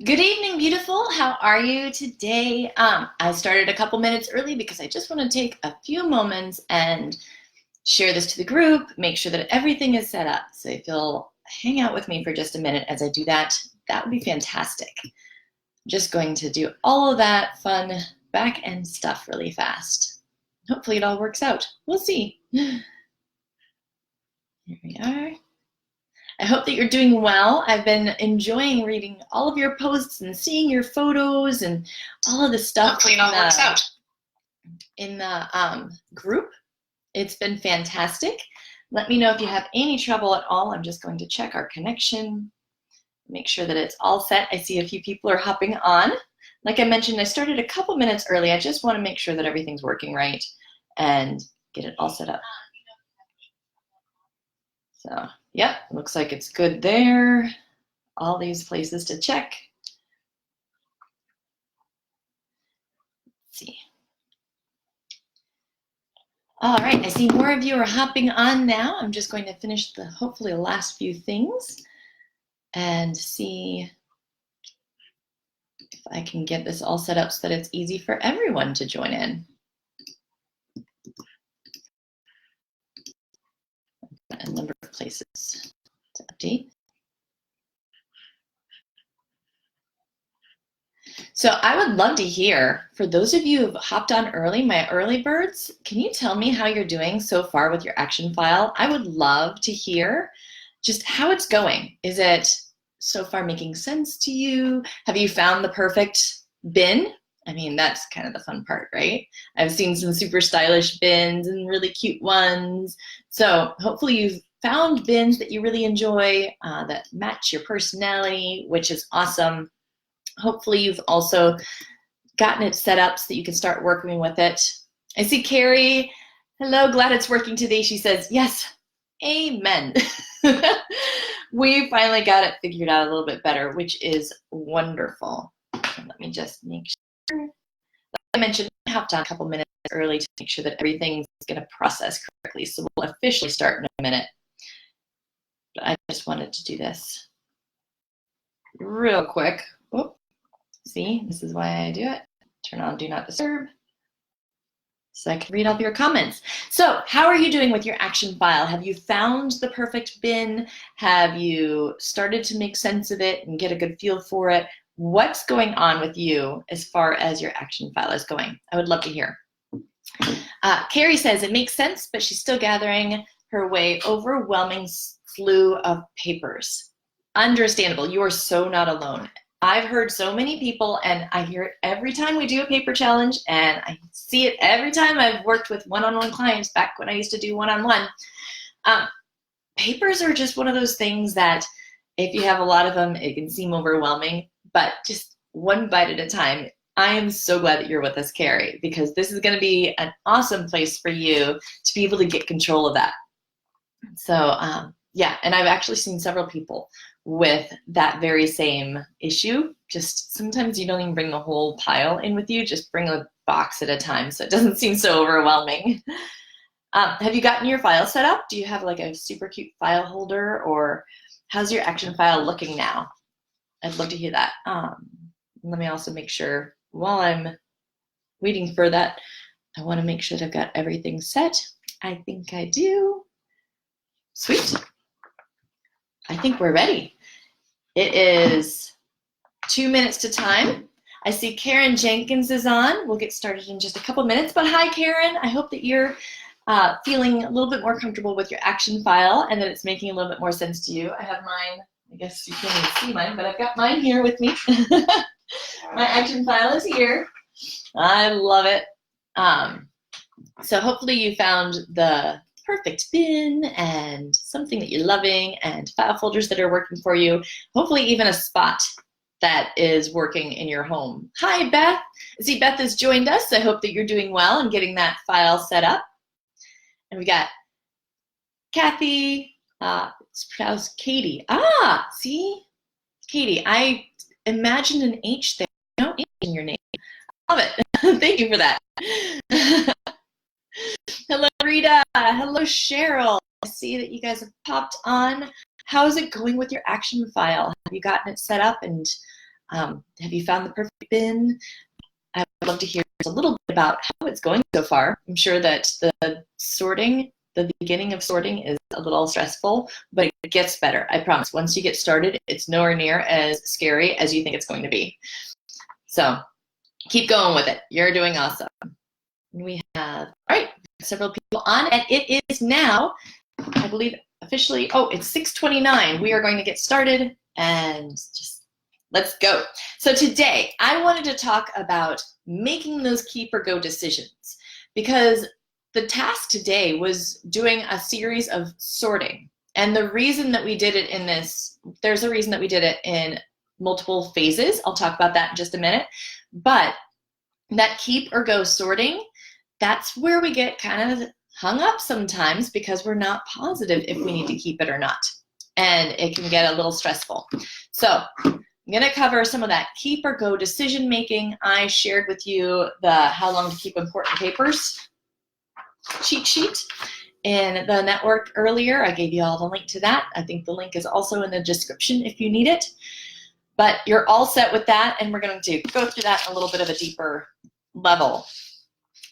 Good evening, beautiful. How are you today? I started a couple minutes early because I just want to take a few moments and share this to the group, make sure that everything is set up. So if you'll hang out with me for just a minute as I do that, that would be fantastic. I'm just going to do all of that fun back end stuff really fast. Hopefully it all works out. We'll see. Here we are. I hope that you're doing well. I've been enjoying reading all of your posts and seeing your photos and all of the stuff. Hopefully it all works out. In the group. It's been fantastic. Let me know if you have any trouble at all. I'm just going to check our connection, make sure that it's all set. I see a few people are hopping on. Like I mentioned, I started a couple minutes early. I just want to make sure that everything's working right and get it all set up. So, yep, looks like it's good there. All these places to check. Let's see. All right, I see more of you are hopping on now. I'm just going to finish the hopefully the last few things and see if I can get this all set up so that it's easy for everyone to join in. A number of places to update. So I would love to hear, for those of you who've hopped on early, my early birds, can you tell me how you're doing so far with your action file? I would love to hear just how it's going. Is it so far making sense to you? Have you found the perfect bin? I mean, that's kind of the fun part, right? I've seen some super stylish bins and really cute ones. So hopefully you've found bins that you really enjoy, that match your personality, which is awesome. Hopefully you've also gotten it set up so that you can start working with it. I see Carrie. Hello, glad it's working today. She says, yes, amen. We finally got it figured out a little bit better, which is wonderful. And let me just make sure. Like I mentioned, I hopped on a couple minutes early to make sure that everything's going to process correctly. So we'll officially start in a minute. But I just wanted to do this real quick. Oh, see, this is why I do it. Turn on Do Not Disturb so I can read all of your comments. So how are you doing with your action file? Have you found the perfect bin? Have you started to make sense of it and get a good feel for it? What's going on with you as far as your action file is going? I would love to hear. Carrie says it makes sense, but she's still gathering her way. Overwhelming slew of papers. Understandable. You are so not alone. I've heard so many people, and I hear it every time we do a paper challenge, and I see it every time I've worked with one-on-one clients back when I used to do one-on-one. Papers are just one of those things that if you have a lot of them, it can seem overwhelming, but just one bite at a time. I am so glad that you're with us, Carrie, because this is going to be an awesome place for you to be able to get control of that. So yeah, and I've actually seen several people with that very same issue. Just sometimes you don't even bring the whole pile in with you, just bring a box at a time so it doesn't seem so overwhelming. Have you gotten your file set up? Do you have like a super cute file holder, or how's your action file looking now? I'd love to hear that. Let me also make sure while I'm waiting for that, I want to make sure that I've got everything set. I think I do. Sweet. I think we're ready. It is 2 minutes to time. I see Karen Jenkins is on. We'll get started in just a couple minutes, but hi Karen. I hope that you're feeling a little bit more comfortable with your action file and that it's making a little bit more sense to you. I have mine, I guess you can't even see mine, but I've got mine here with me. My action file is here. I love it. So hopefully you found the perfect bin and something that you're loving and file folders that are working for you. Hopefully even a spot that is working in your home. Hi, Beth. I see Beth has joined us. I hope that you're doing well and getting that file set up. And we got Kathy, it's pronounced Katie. See? Katie, I imagined an H there. No H in your name. Love it. Thank you for that. Hello, Rita. Hello, Cheryl. I see that you guys have popped on. How is it going with your action file? Have you gotten it set up and Have you found the perfect bin? I would love to hear a little bit about how it's going so far. I'm sure that the beginning of sorting is a little stressful, but it gets better, I promise. Once you get started, it's nowhere near as scary as you think it's going to be. So keep going with it. You're doing awesome. We have, all right, several people on, and it is now, I believe, officially, it's 6:29. We are going to get started and just let's go. So today, I wanted to talk about making those keep or go decisions, because the task today was doing a series of sorting. And the reason that we did it in this, there's a reason that we did it in multiple phases. I'll talk about that in just a minute. But that keep or go sorting, that's where we get kind of hung up sometimes, because we're not positive if we need to keep it or not. And it can get a little stressful. So I'm going to cover some of that keep or go decision making. I shared with you the how long to keep important papers cheat sheet in the network earlier. I gave you all the link to that. I think the link is also in the description if you need it. But you're all set with that, and we're going to go through that in a little bit of a deeper level.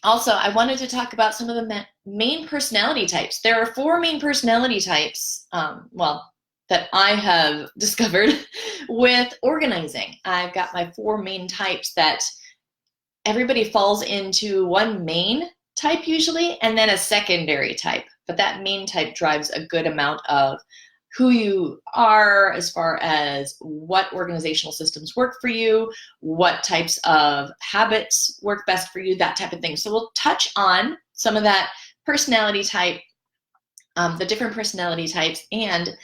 Also, I wanted to talk about some of the main personality types. There are 4 main personality types, that I have discovered with organizing. I've got my 4 main types that everybody falls into one main type usually, and then a secondary type. But that main type drives a good amount of who you are as far as what organizational systems work for you, what types of habits work best for you, that type of thing. So we'll touch on some of that personality type, the different personality types, and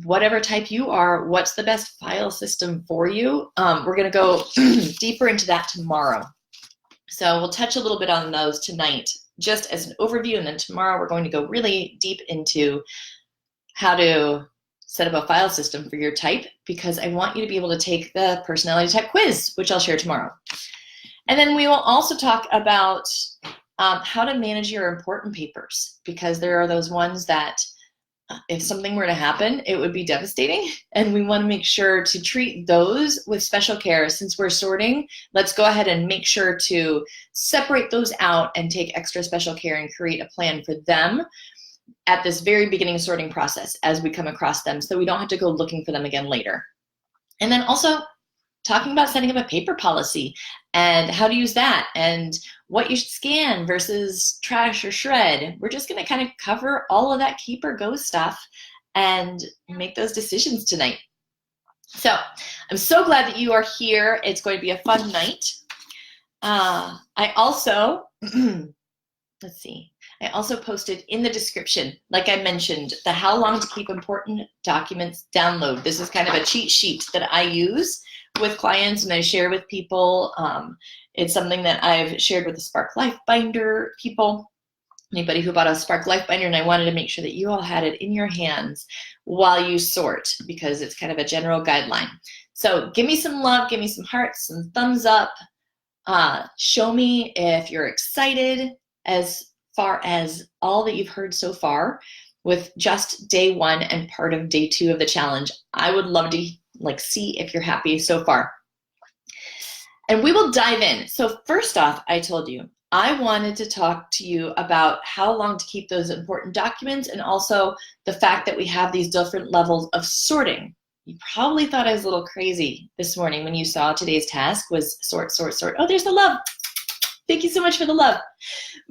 whatever type you are, what's the best file system for you. We're going to go deeper into that tomorrow. So we'll touch a little bit on those tonight, just as an overview, and then tomorrow we're going to go really deep into how to set up a file system for your type, because I want you to be able to take the personality type quiz, which I'll share tomorrow. And then we will also talk about how to manage your important papers, because there are those ones that if something were to happen, it would be devastating, and we want to make sure to treat those with special care. Since we're sorting, let's go ahead and make sure to separate those out and take extra special care and create a plan for them at this very beginning sorting process as we come across them, so we don't have to go looking for them again later. And then also talking about setting up a paper policy and how to use that, and what you should scan versus trash or shred. We're just going to kind of cover all of that keep or go stuff and make those decisions tonight. So I'm so glad that you are here. It's going to be a fun night. I also, let's see. I also posted in the description, like I mentioned, the how long to keep important documents download. This is kind of a cheat sheet that I use with clients and I share with people. It's something that I've shared with the Spark Life Binder people, anybody who bought a Spark Life Binder, and I wanted to make sure that you all had it in your hands while you sort, because it's kind of a general guideline. So give me some love, give me some hearts, some thumbs up. Show me if you're excited as far as all that you've heard so far with just day 1 and part of day 2 of the challenge. I would love to see if you're happy so far. And we will dive in. So first off, I told you, I wanted to talk to you about how long to keep those important documents, and also the fact that we have these different levels of sorting. You probably thought I was a little crazy this morning when you saw today's task was sort, sort, sort. Oh, there's the love. Thank you so much for the love.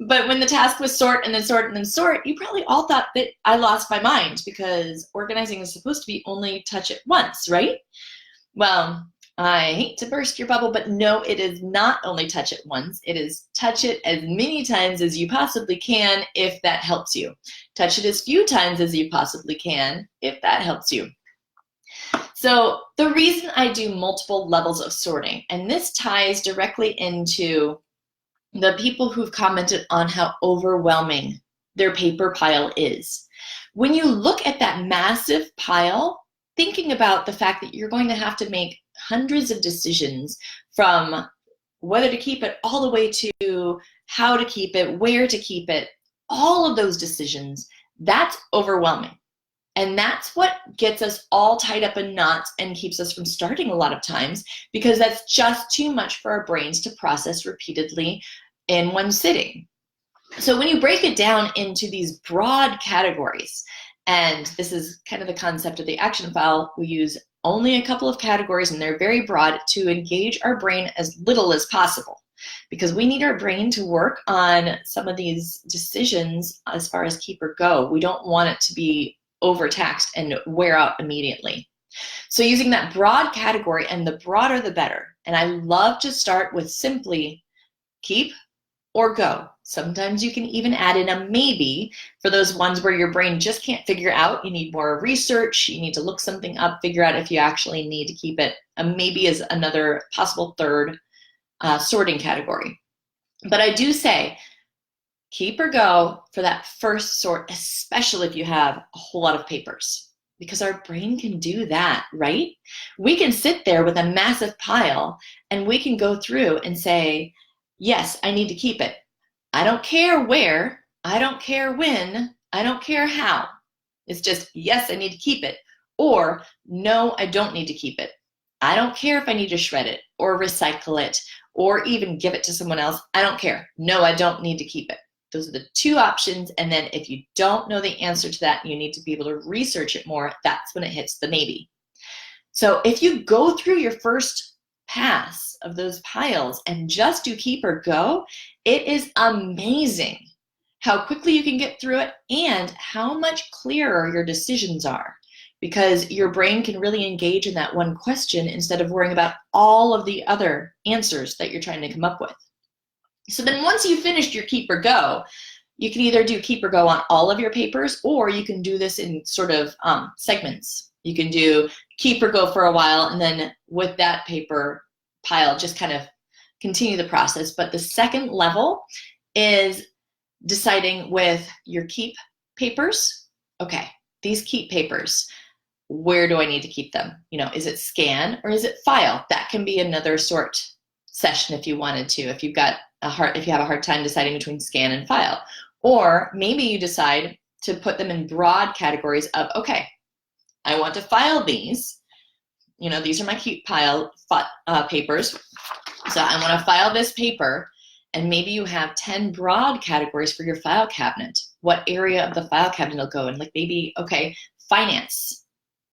But when the task was sort and then sort and then sort, you probably all thought that I lost my mind, because organizing is supposed to be only touch it once, right? Well, I hate to burst your bubble, but no, it is not only touch it once. It is touch it as many times as you possibly can, if that helps you. Touch it as few times as you possibly can, if that helps you. So the reason I do multiple levels of sorting, and this ties directly into the people who've commented on how overwhelming their paper pile is. When you look at that massive pile, thinking about the fact that you're going to have to make hundreds of decisions, from whether to keep it all the way to how to keep it, where to keep it, all of those decisions, that's overwhelming. And that's what gets us all tied up in knots and keeps us from starting a lot of times, because that's just too much for our brains to process repeatedly in one sitting. So when you break it down into these broad categories, and this is kind of the concept of the action file, we use only a couple of categories and they're very broad to engage our brain as little as possible, because we need our brain to work on some of these decisions as far as keep or go. We don't want it to be overtaxed and wear out immediately. So using that broad category, and the broader the better. And I love to start with simply keep or go. Sometimes you can even add in a maybe for those ones where your brain just can't figure out. You need more research, you need to look something up, figure out if you actually need to keep it. A maybe is another possible third sorting category. But I do say keep or go for that first sort, especially if you have a whole lot of papers, because our brain can do that, right? We can sit there with a massive pile and we can go through and say, yes, I need to keep it. I don't care where, I don't care when, I don't care how. It's just, yes, I need to keep it. Or, no, I don't need to keep it. I don't care if I need to shred it or recycle it or even give it to someone else. I don't care. No, I don't need to keep it. Those are the two options. And then if you don't know the answer to that, you need to be able to research it more. That's when it hits the maybe. So if you go through your first pass of those piles and just do keep or go, it is amazing how quickly you can get through it and how much clearer your decisions are, because your brain can really engage in that one question instead of worrying about all of the other answers that you're trying to come up with. So then once you've finished your keep or go, you can either do keep or go on all of your papers, or you can do this in sort of segments. You can do keep or go for a while, and then with that paper pile, just kind of continue the process. But the second level is deciding with your keep papers, okay, these keep papers, where do I need to keep them? You know, is it scan or is it file? That can be another sort session if you wanted to, if you have a hard time deciding between scan and file. Or maybe you decide to put them in broad categories of, okay, I want to file these. You know, these are my keep pile papers. So I want to file this paper, and maybe you have 10 broad categories for your file cabinet. What area of the file cabinet will go in? Like maybe, okay, finance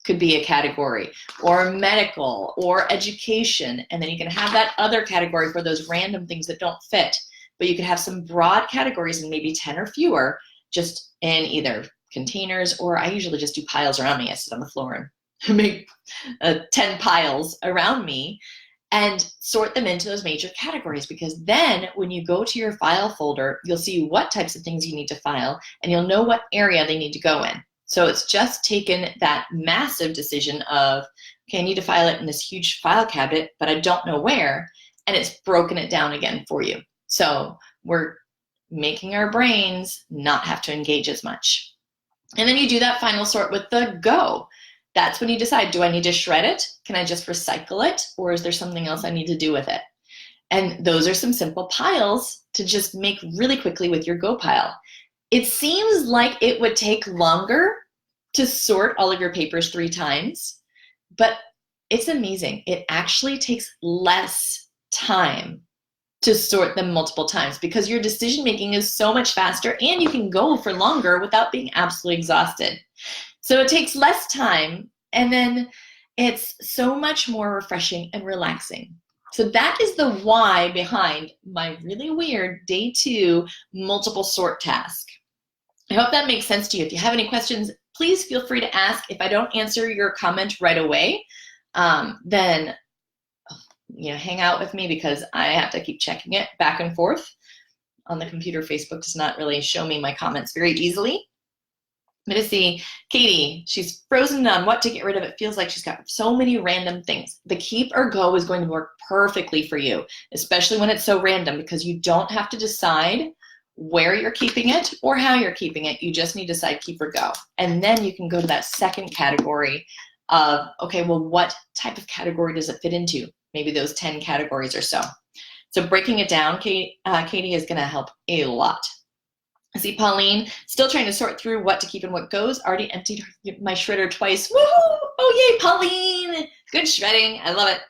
could be a category, or medical, or education, and then you can have that other category for those random things that don't fit. But you could have some broad categories, and maybe 10 or fewer, just in either containers, or I usually just do piles around me. I sit on the floor and make 10 piles around me and sort them into those major categories, because then when you go to your file folder, you'll see what types of things you need to file, and you'll know what area they need to go in. So it's just taken that massive decision of, okay, I need to file it in this huge file cabinet, but I don't know where, and it's broken it down again for you. So we're making our brains not have to engage as much. And then you do that final sort with the go. That's when you decide, do I need to shred it? Can I just recycle it? Or is there something else I need to do with it? And those are some simple piles to just make really quickly with your go pile. It seems like it would take longer to sort all of your papers 3 times, but it's amazing. It actually takes less time to sort them multiple times, because your decision making is so much faster and you can go for longer without being absolutely exhausted. So it takes less time, and then it's so much more refreshing and relaxing. So that is the why behind my really weird day 2 multiple sort task. I hope that makes sense to you. If you have any questions, please feel free to ask. If I don't answer your comment right away, then hang out with me, because I have to keep checking it back and forth. On the computer, Facebook does not really show me my comments very easily. I'm going to see Katie. She's frozen on what to get rid of. It feels like she's got so many random things. The keep or go is going to work perfectly for you, especially when it's so random, because you don't have to decide where you're keeping it or how you're keeping it. You just need to decide keep or go. And then you can go to that second category of, okay, well, what type of category does it fit into? Maybe those 10 categories or so. So breaking it down, Katie, is going to help a lot. I see Pauline still trying to sort through what to keep and what goes. Already emptied my shredder twice. Woohoo! Oh, yay, Pauline! Good shredding. I love it.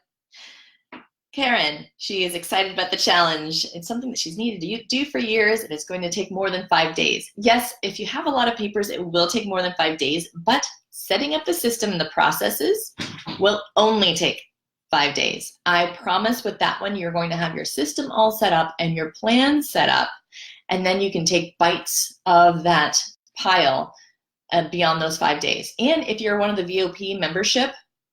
Karen, she is excited about the challenge. It's something that she's needed to do for years, and it's going to take more than 5 days. Yes, if you have a lot of papers, it will take more than 5 days, but setting up the system and the processes will only take 5 days. I promise with that one, you're going to have your system all set up and your plan set up, and then you can take bites of that pile beyond those 5 days. And if you're one of the VOP membership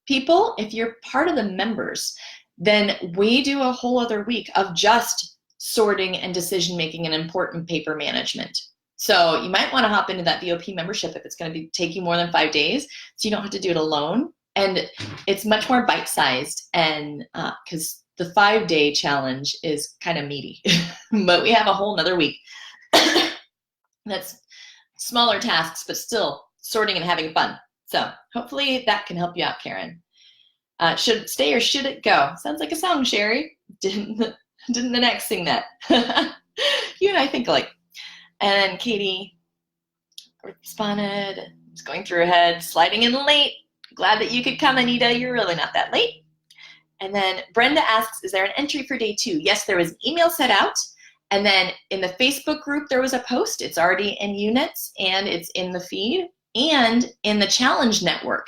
people, if you're part of the members, then we do a whole other week of just sorting and decision making and important paper management. So you might want to hop into that VOP membership if it's going to be taking more than 5 days, so you don't have to do it alone. And it's much more bite-sized, and because the 5-day challenge is kind of meaty, but we have a whole nother week that's smaller tasks, but still sorting and having fun. So hopefully that can help you out, Karen. Should it stay or should it go? Sounds like a song, Sherry. Didn't the next sing that? You and I think alike. And then Katie responded, it's going through her head, sliding in late. Glad that you could come, Anita. You're really not that late. And then Brenda asks, is there an entry for day 2? Yes, there was an email set out. And then in the Facebook group, there was a post. It's already in units and it's in the feed. And in the challenge network,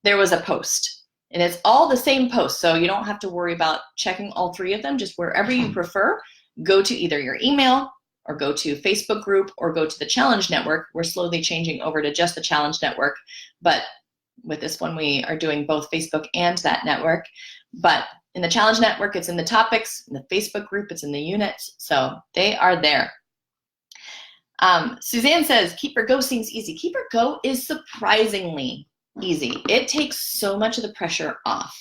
there was a post. And it's all the same post, so you don't have to worry about checking all 3 of them. Just wherever you prefer, go to either your email or go to Facebook group or go to the challenge network. We're slowly changing over to just the challenge network, but with this one, we are doing both Facebook and that network. But in the challenge network, it's in the topics. In the Facebook group, it's in the units. So they are there. Suzanne says, Keep or Go seems easy. Keep or Go is surprisingly easy. It takes so much of the pressure off.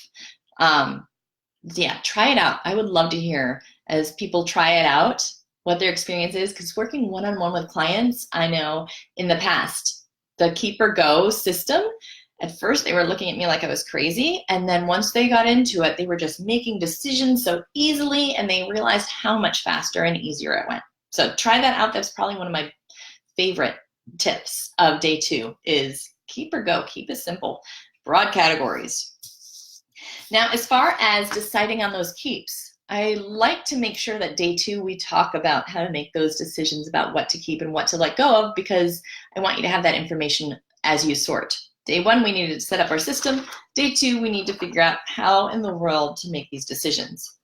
Yeah, try it out. I would love to hear as people try it out what their experience is, because working one-on-one with clients, I know in the past, the Keep or Go system, at first they were looking at me like I was crazy, and then once they got into it, they were just making decisions so easily, and they realized how much faster and easier it went. So try that out. That's probably one of my favorite tips of day 2 is Keep or Go. Keep it simple. Broad categories. Now, as far as deciding on those keeps, I like to make sure that day 2 we talk about how to make those decisions about what to keep and what to let go of, because I want you to have that information as you sort. Day 1, we needed to set up our system. Day 2, we need to figure out how in the world to make these decisions.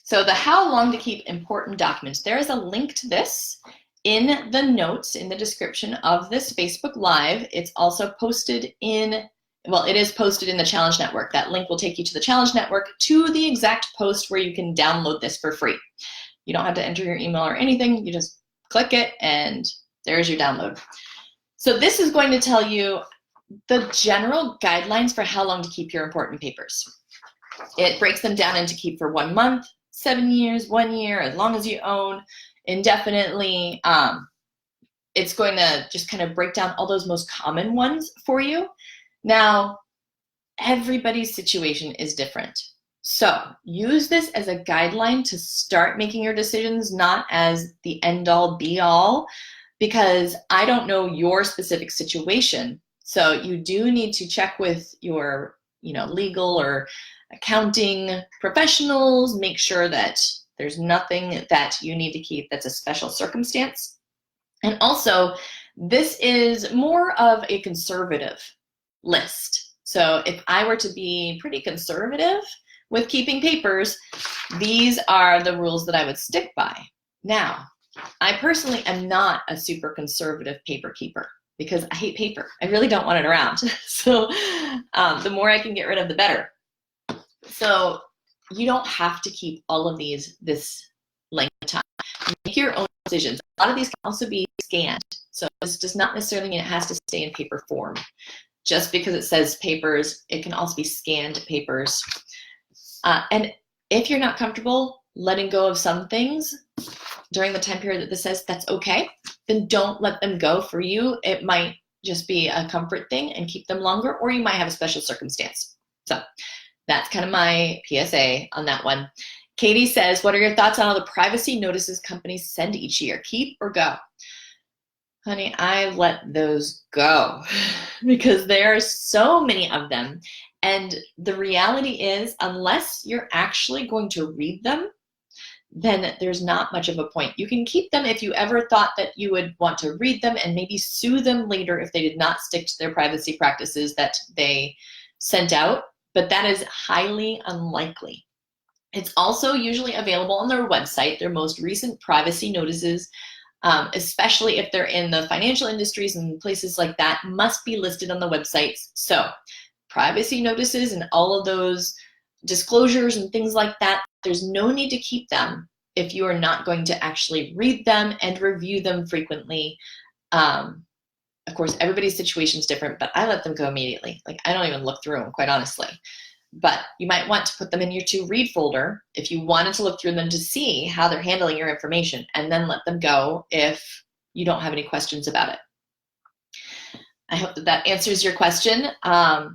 So the how long to keep important documents, there is a link to this in the notes in the description of this Facebook Live. It's also posted in, well, it is posted in the Challenge Network. That link will take you to the Challenge Network to the exact post where you can download this for free. You don't have to enter your email or anything. You just click it and there's your download. So this is going to tell you the general guidelines for how long to keep your important papers. It breaks them down into keep for 1 month, 7 years, 1 year, as long as you own, indefinitely. It's going to just kind of break down all those most common ones for you. Now, everybody's situation is different. So use this as a guideline to start making your decisions, not as the end all be all, because I don't know your specific situation. So you do need to check with your, legal or accounting professionals, make sure that there's nothing that you need to keep that's a special circumstance. And also, this is more of a conservative list. So if I were to be pretty conservative with keeping papers, these are the rules that I would stick by. Now, I personally am not a super conservative paper keeper because I hate paper. I really don't want it around. So the more I can get rid of, the better. So you don't have to keep all of these this length of time. Make your own decisions. A lot of these can also be scanned. So this does not necessarily mean it has to stay in paper form. Just because it says papers, it can also be scanned papers. And if you're not comfortable letting go of some things during the time period that this says, that's okay. Then don't let them go for you. It might just be a comfort thing and keep them longer, or you might have a special circumstance. So that's kind of my PSA on that one. Katie says, what are your thoughts on all the privacy notices companies send each year? Keep or go? Honey, I let those go because there are so many of them. And the reality is, unless you're actually going to read them, then there's not much of a point. You can keep them if you ever thought that you would want to read them and maybe sue them later if they did not stick to their privacy practices that they sent out, but that is highly unlikely. It's also usually available on their website, their most recent privacy notices, especially if they're in the financial industries and places like that, must be listed on the websites. So privacy notices and all of those disclosures and things like that, there's no need to keep them if you are not going to actually read them and review them frequently. Of course, everybody's situation is different, but I let them go immediately. Like, I don't even look through them, quite honestly. But you might want to put them in your to read folder if you wanted to look through them to see how they're handling your information, and then let them go if you don't have any questions about it. I hope that that answers your question.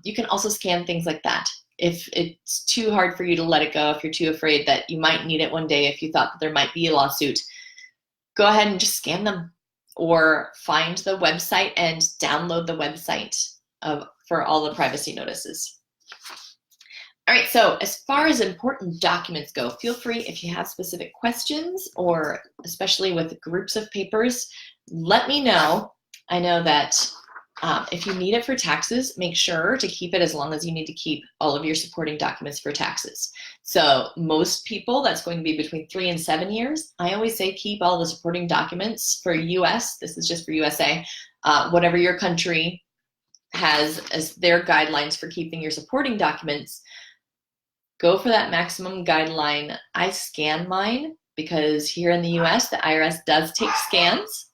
You can also scan things like that. If it's too hard for you to let it go, if you're too afraid that you might need it one day, if you thought that there might be a lawsuit, go ahead and just scan them, or find the website and download the website for all the privacy notices. All right, so as far as important documents go, feel free, if you have specific questions, or especially with groups of papers, let me know. I know that if you need it for taxes, make sure to keep it as long as you need to keep all of your supporting documents for taxes. So most people, that's going to be between 3 and 7 years. I always say keep all the supporting documents for US, this is just for USA, whatever your country has as their guidelines for keeping your supporting documents, go for that maximum guideline. I scan mine because here in the US, the IRS does take scans.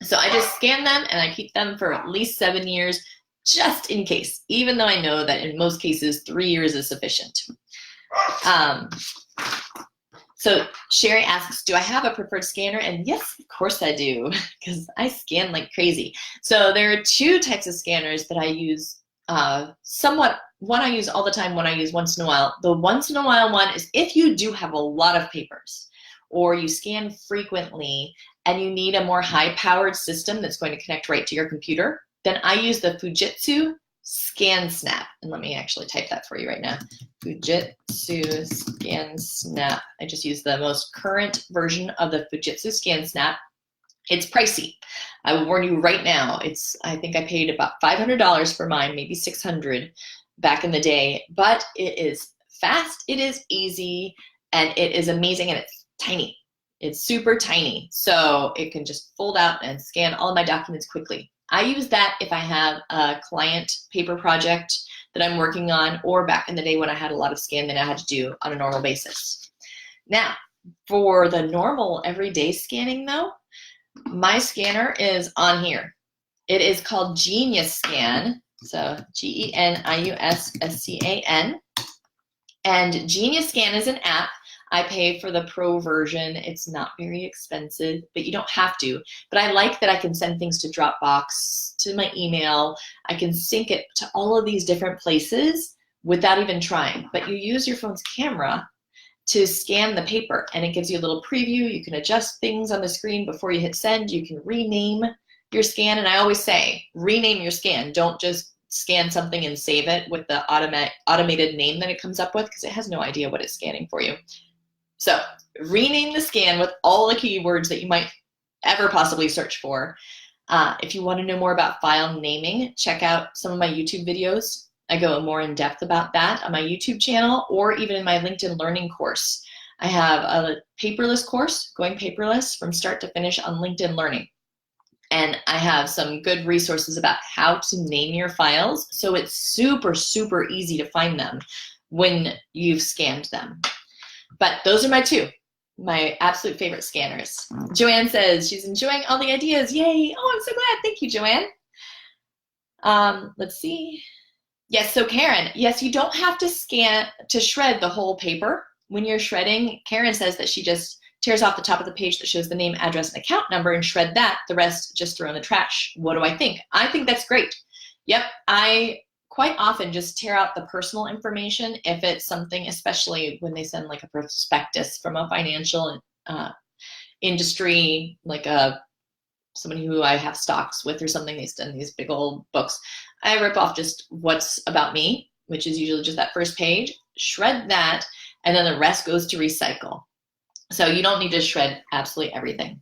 So I just scan them and I keep them for at least 7 years, just in case, even though I know that in most cases, 3 years is sufficient. So Sherry asks, do I have a preferred scanner? And yes, of course I do, because I scan like crazy. So there are 2 types of scanners that I use somewhat. One I use all the time, one I use once in a while. The once in a while one is if you do have a lot of papers, or you scan frequently and you need a more high-powered system that's going to connect right to your computer, then I use the Fujitsu ScanSnap. And let me actually type that for you right now. Fujitsu ScanSnap. I just use the most current version of the Fujitsu ScanSnap. It's pricey. I will warn you right now. I think I paid about $500 for mine, maybe $600 back in the day, but it is fast, it is easy, and it is amazing, and it's tiny. It's super tiny, so it can just fold out and scan all of my documents quickly. I use that if I have a client paper project that I'm working on, or back in the day when I had a lot of scan that I had to do on a normal basis. Now, for the normal everyday scanning though, my scanner is on here. It is called Genius Scan, so Geniusscan. And Genius Scan is an app. I pay for the pro version. It's not very expensive, but you don't have to. But I like that I can send things to Dropbox, to my email. I can sync it to all of these different places without even trying. But you use your phone's camera to scan the paper, and it gives you a little preview. You can adjust things on the screen before you hit send. You can rename your scan, and I always say, rename your scan. Don't just scan something and save it with the automated name that it comes up with, because it has no idea what it's scanning for you. So rename the scan with all the keywords that you might ever possibly search for. If you want to know more about file naming, check out some of my YouTube videos. I go more in depth about that on my YouTube channel, or even in my LinkedIn Learning course. I have a paperless course, going paperless from start to finish on LinkedIn Learning. And I have some good resources about how to name your files, so it's super, super easy to find them when you've scanned them. But those are my 2, my absolute favorite scanners. Joanne says she's enjoying all the ideas. Yay! Oh, I'm so glad. Thank you, Joanne. Let's see. Yes, so Karen, yes, you don't have to shred the whole paper. When you're shredding, Karen says that she just tears off the top of the page that shows the name, address, and account number and shred that. The rest just throw in the trash. What do I think? I think that's great. Yep, I quite often just tear out the personal information if it's something, especially when they send like a prospectus from a financial industry, like somebody who I have stocks with or something. They send these big old books. I rip off just what's about me, which is usually just that first page, shred that, and then the rest goes to recycle. So you don't need to shred absolutely everything.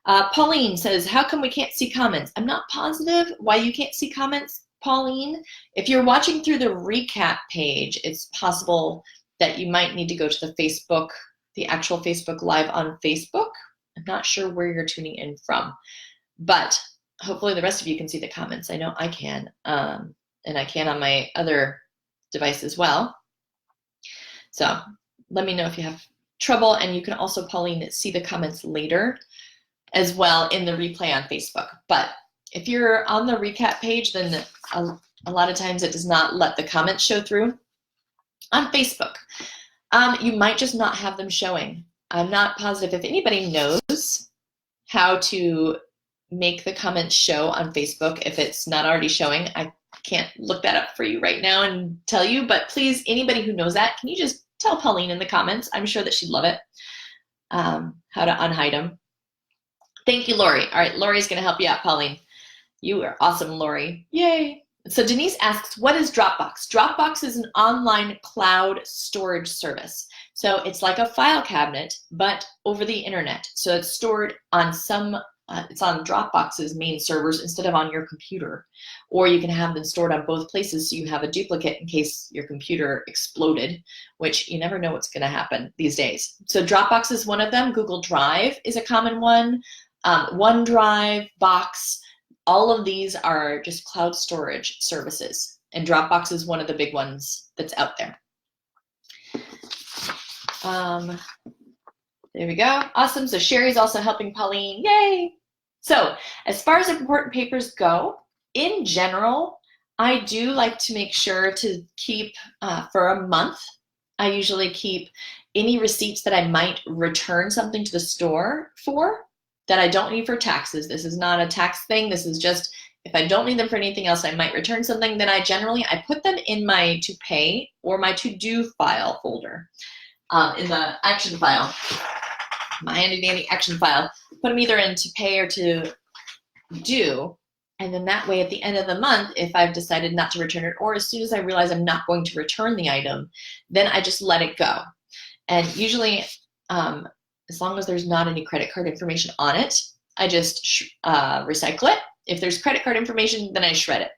Pauline says, how come we can't see comments? I'm not positive why you can't see comments, Pauline. If you're watching through the recap page, it's possible that you might need to go to the Facebook, the actual Facebook Live on Facebook. I'm not sure where you're tuning in from, but hopefully the rest of you can see the comments. I know I can, and I can on my other device as well. So let me know if you have trouble, and you can also, Pauline, see the comments later as well in the replay on Facebook. But if you're on the recap page, then a lot of times it does not let the comments show through. On Facebook, you might just not have them showing. I'm not positive if anybody knows how to make the comments show on Facebook if it's not already showing. I can't look that up for you right now and tell you, but please, anybody who knows that, can you just tell Pauline in the comments? I'm sure that she'd love it, how to unhide them. Thank you, Lori. All right, Lori's going to help you out, Pauline. You are awesome, Lori. Yay. So Denise asks, what is Dropbox? Dropbox is an online cloud storage service. So it's like a file cabinet, but over the internet. So it's stored on it's on Dropbox's main servers instead of on your computer. Or you can have them stored on both places so you have a duplicate in case your computer exploded, which you never know what's going to happen these days. So Dropbox is one of them. Google Drive is a common one. OneDrive, Box, all of these are just cloud storage services. And Dropbox is one of the big ones that's out there. There we go. Awesome. So Sherry's also helping Pauline. Yay. So as far as important papers go, in general, I do like to make sure to keep for a month. I usually keep any receipts that I might return something to the store for that I don't need for taxes. This is not a tax thing. This is just if I don't need them for anything else, I might return something. Then I put them in my to pay or my to do file folder. In the action file, my handy dandy action file, put them either in to pay or to do, and then that way at the end of the month, if I've decided not to return it, or as soon as I realize I'm not going to return the item, then I just let it go. And usually, as long as there's not any credit card information on it, I just recycle it. If there's credit card information, then I shred it.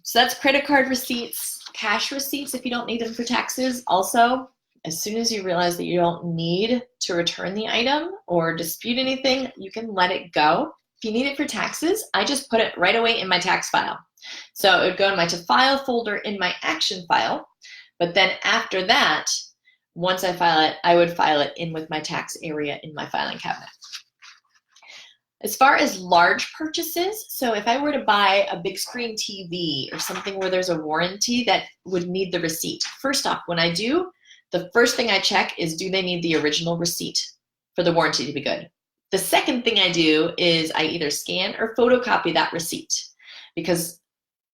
So that's credit card receipts, cash receipts if you don't need them for taxes. Also, as soon as you realize that you don't need to return the item or dispute anything, you can let it go. If you need it for taxes, I just put it right away in my tax file. So it would go in my to file folder in my action file, but then after that, once I file it, I would file it in with my tax area in my filing cabinet. As far as large purchases, so if I were to buy a big screen TV or something where there's a warranty that would need the receipt, first off, when I do, the first thing I check is, do they need the original receipt for the warranty to be good? The second thing I do is I either scan or photocopy that receipt, because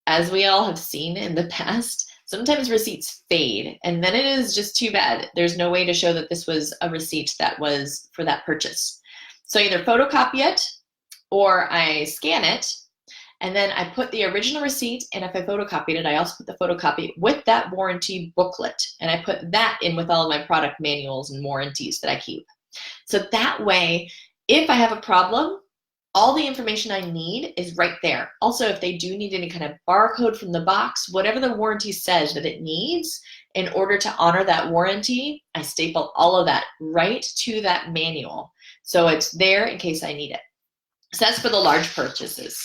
as we all have seen in the past, sometimes receipts fade, and then it is just too bad. There's no way to show that this was a receipt that was for that purchase. So I either photocopy it or I scan it, and then I put the original receipt, and if I photocopied it, I also put the photocopy with that warranty booklet, and I put that in with all of my product manuals and warranties that I keep. So that way, if I have a problem, all the information I need is right there. Also, if they do need any kind of barcode from the box, whatever the warranty says that it needs, in order to honor that warranty, I staple all of that right to that manual. So it's there in case I need it. So that's for the large purchases.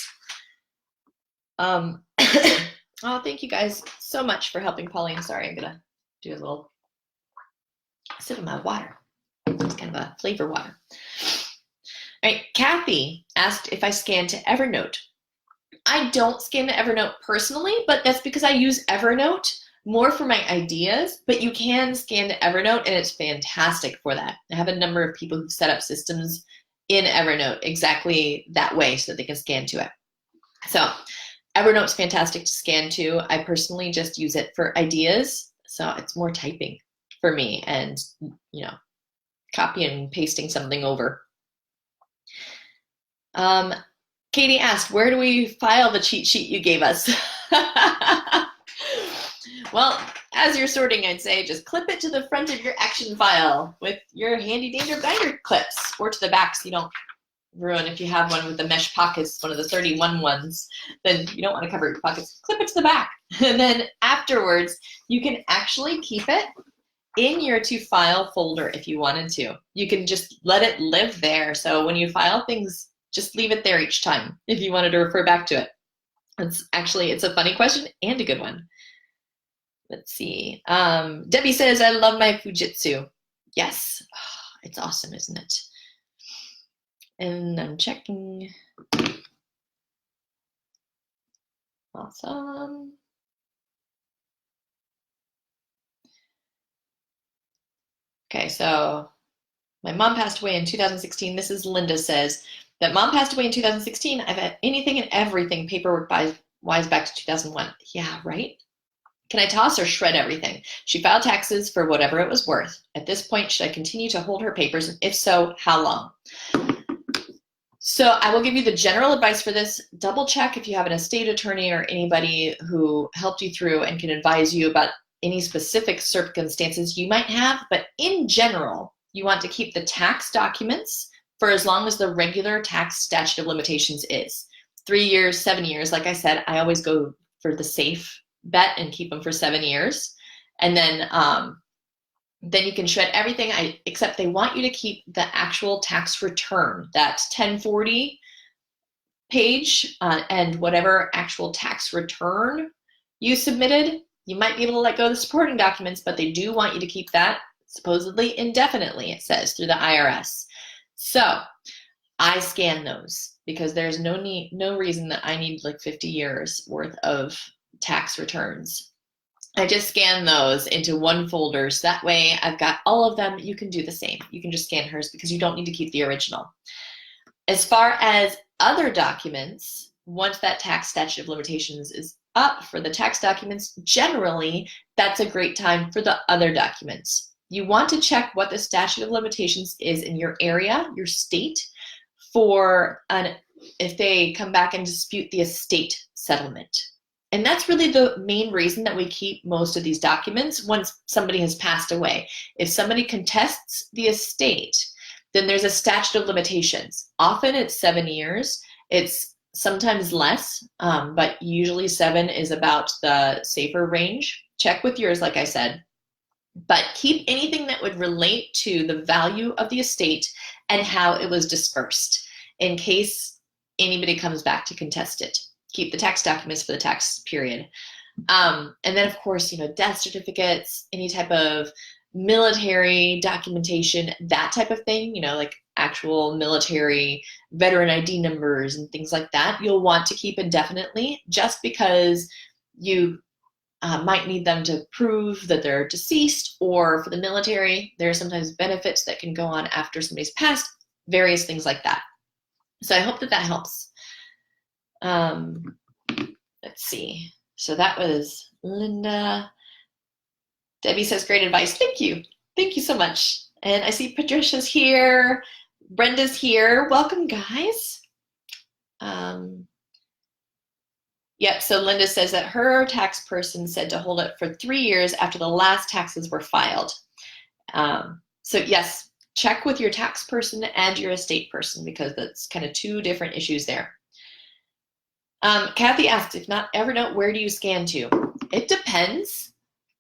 Oh, thank you guys so much for helping Pauline. Sorry, I'm gonna do a little sip of my water. It's kind of a flavor water. All right, Kathy asked if I scan to Evernote. I don't scan to Evernote personally, but that's because I use Evernote more for my ideas, but you can scan to Evernote, and it's fantastic for that. I have a number of people who've set up systems in Evernote exactly that way so that they can scan to it. So Evernote's fantastic to scan too. I personally just use it for ideas, so it's more typing for me and, copy and pasting something over. Katie asked, where do we file the cheat sheet you gave us? Well, as you're sorting, I'd say just clip it to the front of your action file with your handy dandy binder clips, or to the back so you don't ruin. If you have one with the mesh pockets, one of the 31 ones, then you don't want to cover your pockets. Clip it to the back. And then afterwards, you can actually keep it in your to file folder if you wanted to. You can just let it live there. So when you file things, just leave it there each time if you wanted to refer back to it. It's a funny question and a good one. Let's see. Debbie says, I love my Fujitsu. Yes, it's awesome, isn't it? And I'm checking. Awesome. Okay, so my mom passed away in 2016. Mrs. Linda says that mom passed away in 2016. I've had anything and everything paperwork wise back to 2001. Yeah, right? Can I toss or shred everything? She filed taxes for whatever it was worth. At this point, should I continue to hold her papers? And if so, how long? So I will give you the general advice for this. Double check if you have an estate attorney or anybody who helped you through and can advise you about any specific circumstances you might have. But in general, you want to keep the tax documents for as long as the regular tax statute of limitations is. 3 years, 7 years. Like I said, I always go for the safe bet and keep them for 7 years. And then you can shred everything except they want you to keep the actual tax return, that 1040 page, and whatever actual tax return you submitted. You might be able to let go of the supporting documents, but they do want you to keep that supposedly indefinitely, it says, through the IRS. So I scan those because there's no reason that I need like 50 years worth of tax returns. I just scan those into one folder, so that way I've got all of them. You can do the same. You can just scan hers because you don't need to keep the original. As far as other documents, once that tax statute of limitations is up for the tax documents, generally that's a great time for the other documents. You want to check what the statute of limitations is in your area, your state, for if they come back and dispute the estate settlement. And that's really the main reason that we keep most of these documents once somebody has passed away. If somebody contests the estate, then there's a statute of limitations. Often it's 7 years. It's sometimes less, but usually 7 is about the safer range. Check with yours, like I said. But keep anything that would relate to the value of the estate and how it was dispersed in case anybody comes back to contest it. Keep the tax documents for the tax period. And then, of course, death certificates, any type of military documentation, that type of thing, like actual military veteran ID numbers and things like that, you'll want to keep indefinitely just because you might need them to prove that they're deceased, or for the military, there are sometimes benefits that can go on after somebody's passed, various things like that. So I hope that helps. Let's see. So that was Linda. Debbie says, great advice. Thank you. Thank you so much. And I see Patricia's here. Brenda's here. Welcome, guys. Yep, so Linda says that her tax person said to hold it for 3 years after the last taxes were filed. So yes, check with your tax person and your estate person because that's kind of two different issues there. Kathy asks, if not Evernote, where do you scan to? It depends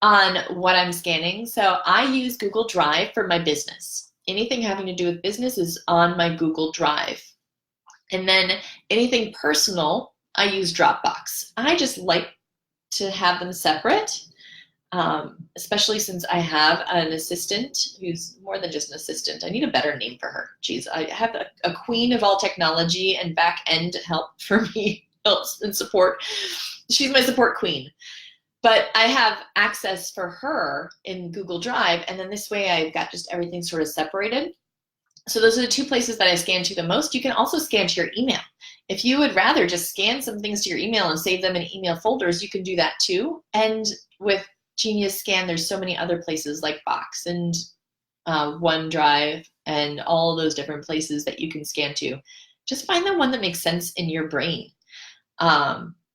on what I'm scanning. So I use Google Drive for my business. Anything having to do with business is on my Google Drive. And then anything personal, I use Dropbox. I just like to have them separate, especially since I have an assistant who's more than just an assistant. I need a better name for her. Geez, I have a queen of all technology and back-end help for me. And support. She's my support queen. But I have access for her in Google Drive, and then this way I've got just everything sort of separated. So those are the two places that I scan to the most. You can also scan to your email. If you would rather just scan some things to your email and save them in email folders, you can do that too. And with Genius Scan, there's so many other places like Box and OneDrive and all those different places that you can scan to. Just find the one that makes sense in your brain,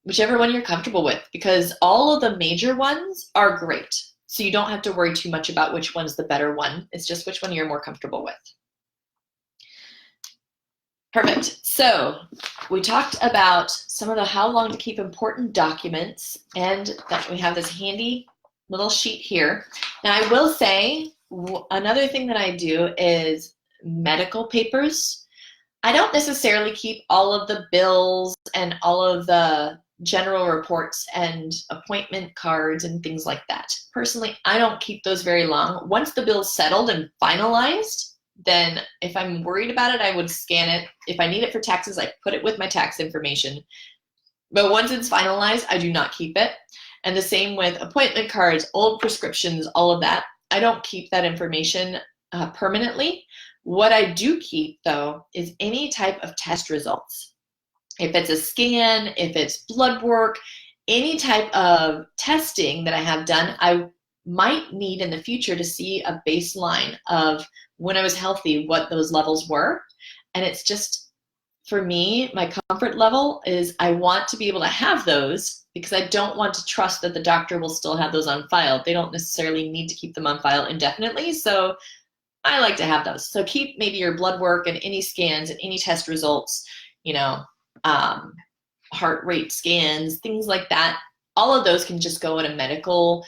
whichever one you're comfortable with, because all of the major ones are great. So you don't have to worry too much about which one's the better one. It's just which one you're more comfortable with. Perfect. So we talked about some of the how long to keep important documents, and that we have this handy little sheet here. Now I will say another thing that I do is medical papers. I don't necessarily keep all of the bills and all of the general reports and appointment cards and things like that. Personally, I don't keep those very long. Once the bill's settled and finalized, then if I'm worried about it, I would scan it. If I need it for taxes, I put it with my tax information. But once it's finalized, I do not keep it. And the same with appointment cards, old prescriptions, all of that. I don't keep that information permanently. What I do keep, though, is any type of test results. If it's a scan, if it's blood work, any type of testing that I have done, I might need in the future to see a baseline of when I was healthy, what those levels were. And it's just, for me, my comfort level is I want to be able to have those because I don't want to trust that the doctor will still have those on file. They don't necessarily need to keep them on file indefinitely. So I like to have those. So keep maybe your blood work and any scans and any test results, heart rate scans, things like that. All of those can just go in a medical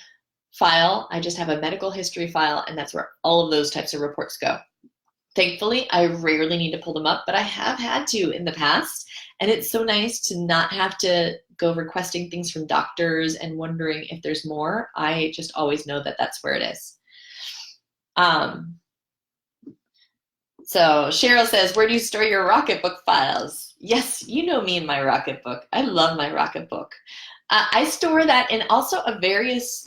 file. I just have a medical history file, and that's where all of those types of reports go. Thankfully, I rarely need to pull them up, but I have had to in the past, and it's so nice to not have to go requesting things from doctors and wondering if there's more. I just always know that that's where it is. So Cheryl says, where do you store your Rocketbook files? Yes, you know me and my Rocketbook. I love my Rocketbook. I store that in also a various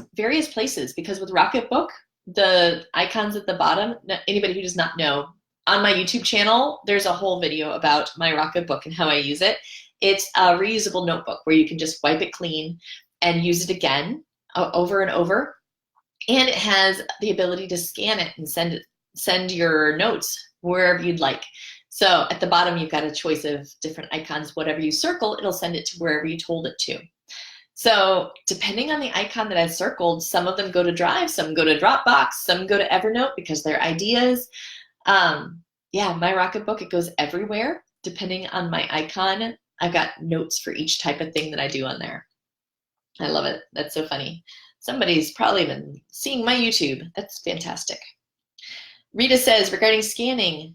places, because with Rocketbook, the icons at the bottom, anybody who does not know, on my YouTube channel, there's a whole video about my Rocketbook and how I use it. It's a reusable notebook where you can just wipe it clean and use it again over and over. And it has the ability to scan it and send your notes wherever you'd like. So at the bottom, you've got a choice of different icons. Whatever you circle, it'll send it to wherever you told it to. So depending on the icon that I circled, some of them go to Drive, some go to Dropbox, some go to Evernote because they're ideas. Yeah, my Rocketbook, it goes everywhere depending on my icon. I've got notes for each type of thing that I do on there. I love it. That's so funny. Somebody's probably been seeing my YouTube. That's fantastic. Rita says, regarding scanning,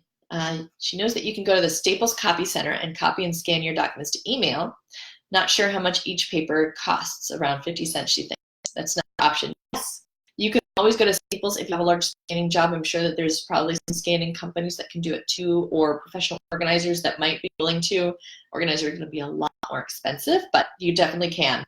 she knows that you can go to the Staples Copy Center and copy and scan your documents to email. Not sure how much each paper costs, around 50 cents, she thinks. That's not an option. Yes, you can always go to Staples if you have a large scanning job. I'm sure that there's probably some scanning companies that can do it too, or professional organizers that might be willing to. Organizers are going to be a lot more expensive, but you definitely can.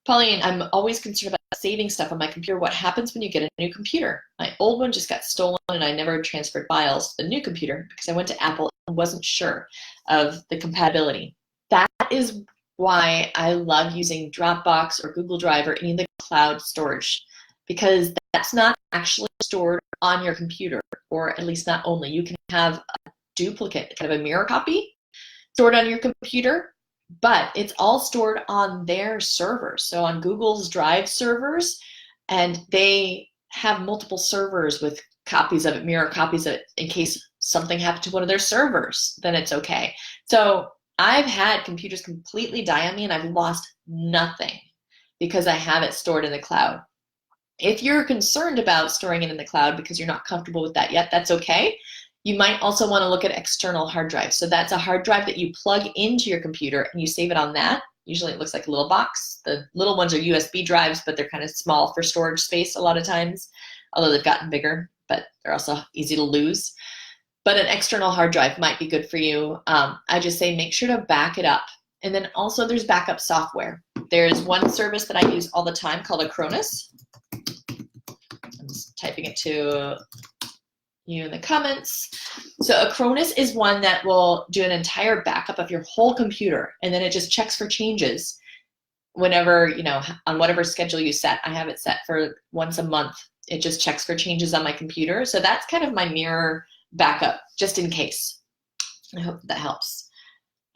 Pauline, I'm always concerned about saving stuff on my computer. What happens when you get a new computer? My old one just got stolen and I never transferred files to the new computer because I went to Apple and wasn't sure of the compatibility. That is why I love using Dropbox or Google Drive or any of the cloud storage, because that's not actually stored on your computer, or at least not only. You can have a duplicate, kind of a mirror copy stored on your computer, but it's all stored on their servers. So on Google's Drive servers, and they have multiple servers with copies of it, mirror copies of it, in case something happened to one of their servers, then it's okay. So I've had computers completely die on me and I've lost nothing because I have it stored in the cloud. If you're concerned about storing it in the cloud because you're not comfortable with that yet, that's okay. You might also want to look at external hard drives. So that's a hard drive that you plug into your computer and you save it on that. Usually it looks like a little box. The little ones are USB drives, but they're kind of small for storage space a lot of times, although they've gotten bigger, but they're also easy to lose. But an external hard drive might be good for you. I just say make sure to back it up. And then also there's backup software. There's one service that I use all the time called Acronis. I'm just typing it to you in the comments. So Acronis is one that will do an entire backup of your whole computer, and then it just checks for changes whenever, on whatever schedule you set. I have it set for once a month. It just checks for changes on my computer. So that's kind of my mirror backup, just in case. I hope that helps.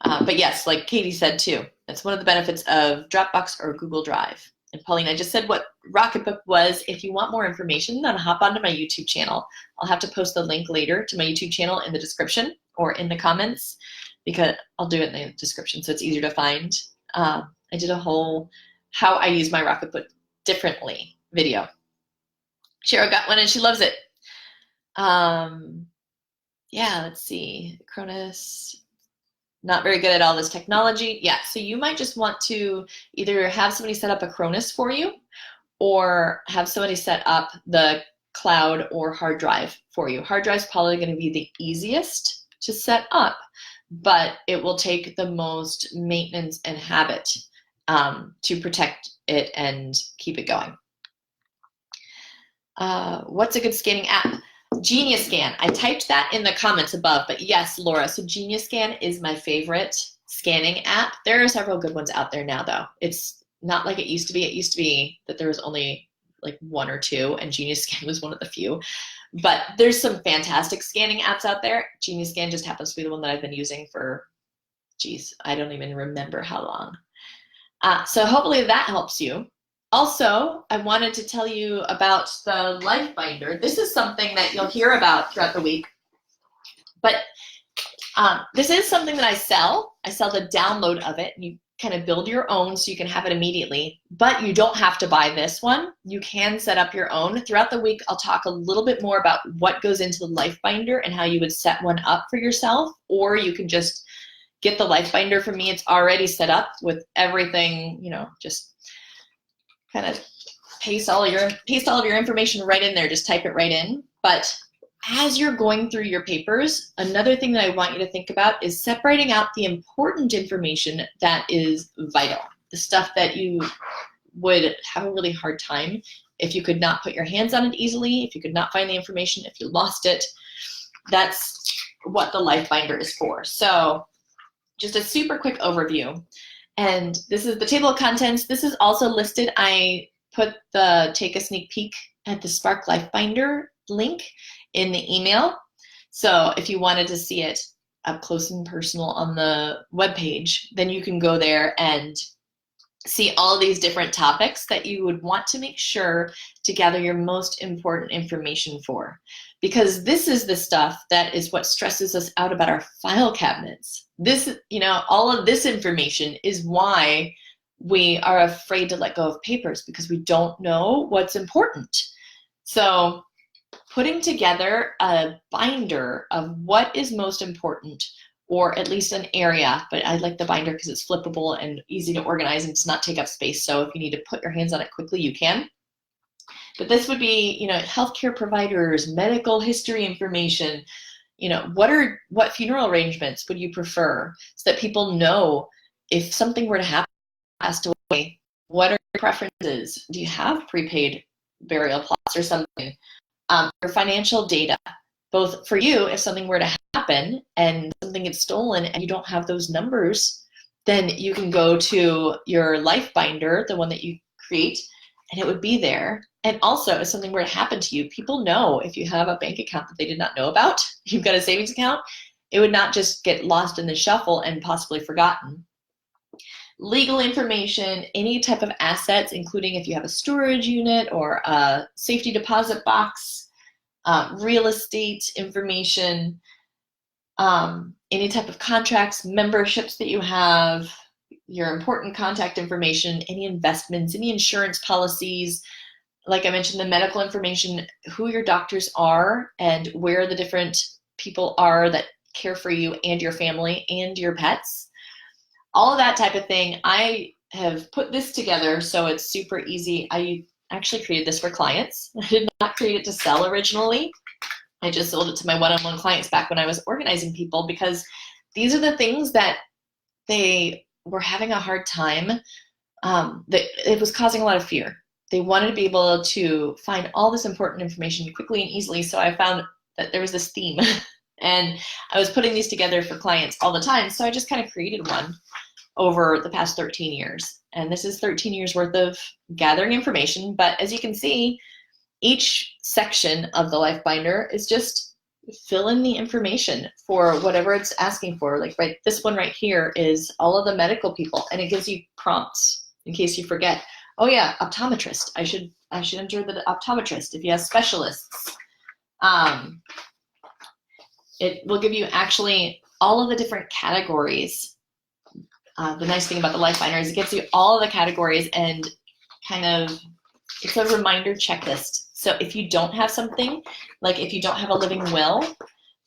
But yes, like Katie said too, that's one of the benefits of Dropbox or Google Drive. And Pauline, I just said what Rocketbook was. If you want more information, then hop onto my YouTube channel. I'll have to post the link later to my YouTube channel in the description or in the comments, because I'll do it in the description so it's easier to find. I did a whole how I use my Rocketbook differently video. Cheryl got one and she loves it. Yeah, let's see. Cronus, not very good at all this technology. Yeah, so you might just want to either have somebody set up a Cronus for you, or have somebody set up the cloud or hard drive for you. Hard drive is probably going to be the easiest to set up, but it will take the most maintenance and habit to protect it and keep it going. What's a good scanning app? Genius Scan. I typed that in the comments above, but yes, Laura. So Genius Scan is my favorite scanning app. There are several good ones out there now, though. It's not like it used to be. It used to be that there was only like one or two, and Genius Scan was one of the few. But there's some fantastic scanning apps out there. Genius Scan just happens to be the one that I've been using for, geez, I don't even remember how long. So hopefully that helps you. Also, I wanted to tell you about the Life Binder. This is something that you'll hear about throughout the week, but this is something that I sell. I sell the download of it. You kind of build your own so you can have it immediately, but you don't have to buy this one. You can set up your own. Throughout the week, I'll talk a little bit more about what goes into the Life Binder and how you would set one up for yourself, or you can just get the Life Binder from me. It's already set up with everything, just kind of paste all of your information right in there. Just type it right in. But as you're going through your papers, another thing that I want you to think about is separating out the important information that is vital, the stuff that you would have a really hard time if you could not put your hands on it easily, if you could not find the information, if you lost it. That's what the Life Binder is for. So just a super quick overview. And this is the table of contents. This is also listed. I put the take a sneak peek at the Spark Life Binder link in the email. So if you wanted to see it up close and personal on the webpage, then you can go there and see all these different topics that you would want to make sure to gather your most important information for. Because this is the stuff that is what stresses us out about our file cabinets. This, all of this information is why we are afraid to let go of papers, because we don't know what's important. So putting together a binder of what is most important, or at least an area, but I like the binder because it's flippable and easy to organize and does not take up space. So if you need to put your hands on it quickly, you can. But this would be, healthcare providers, medical history information, what funeral arrangements would you prefer, so that people know if something were to happen, passed away, what are your preferences? Do you have prepaid burial plots or something? Your financial data, both for you, if something were to happen and something gets stolen and you don't have those numbers, then you can go to your Life Binder, the one that you create, and it would be there. And also, if something were to happen to you, people know if you have a bank account that they did not know about, you've got a savings account, it would not just get lost in the shuffle and possibly forgotten. Legal information, any type of assets, including if you have a storage unit or a safety deposit box, real estate information, any type of contracts, memberships that you have, your important contact information, any investments, any insurance policies, like I mentioned, the medical information, who your doctors are and where the different people are that care for you and your family and your pets. All of that type of thing. I have put this together so it's super easy. I actually created this for clients. I did not create it to sell originally. I just sold it to my one-on-one clients back when I was organizing people, because these are the things that they were having a hard time. That it was causing a lot of fear. They wanted to be able to find all this important information quickly and easily. So I found that there was this theme. And I was putting these together for clients all the time. So I just kind of created one over the past 13 years. And this is 13 years worth of gathering information. But as you can see, each section of the life binder is just fill in the information for whatever it's asking for. Like this one right here is all of the medical people, and it gives you prompts in case you forget. Oh yeah, optometrist. I should enter the optometrist if you have specialists. It will give you actually all of the different categories. The nice thing about the life binder is it gives you all of the categories and kind of, it's a reminder checklist. So if you don't have something, like if you don't have a living will,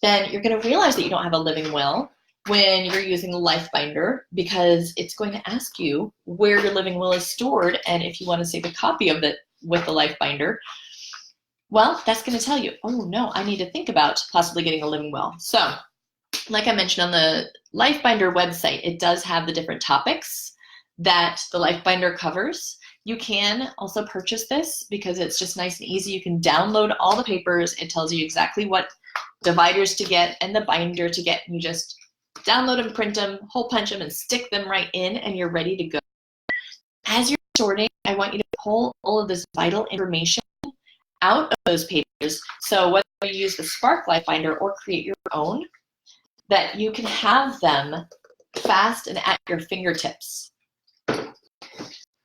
then you're going to realize that you don't have a living will when you're using the life binder, because it's going to ask you where your living will is stored. And if you want to save a copy of it with the life binder, well, that's going to tell you, oh no, I need to think about possibly getting a living will. So like I mentioned on the life binder website, it does have the different topics that the life binder covers. You can also purchase this because it's just nice and easy. You can download all the papers. It tells you exactly what dividers to get and the binder to get. You just download them, print them, hole punch them, and stick them right in, and you're ready to go. As you're sorting, I want you to pull all of this vital information out of those papers. So whether you use the Spark Life Binder or create your own, that you can have them fast and at your fingertips.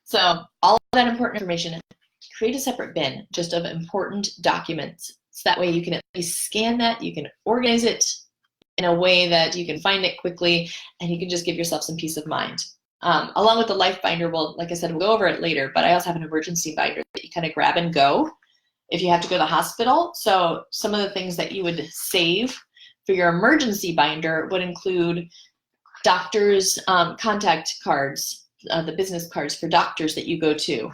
So all of that important information, create a separate bin just of important documents. So that way you can at least scan that, you can organize it in a way that you can find it quickly, and you can just give yourself some peace of mind. Along with the life binder, well, like I said, we'll go over it later, but I also have an emergency binder that you kind of grab and go if you have to go to the hospital. So some of the things that you would save for your emergency binder would include doctors' contact cards, the business cards for doctors that you go to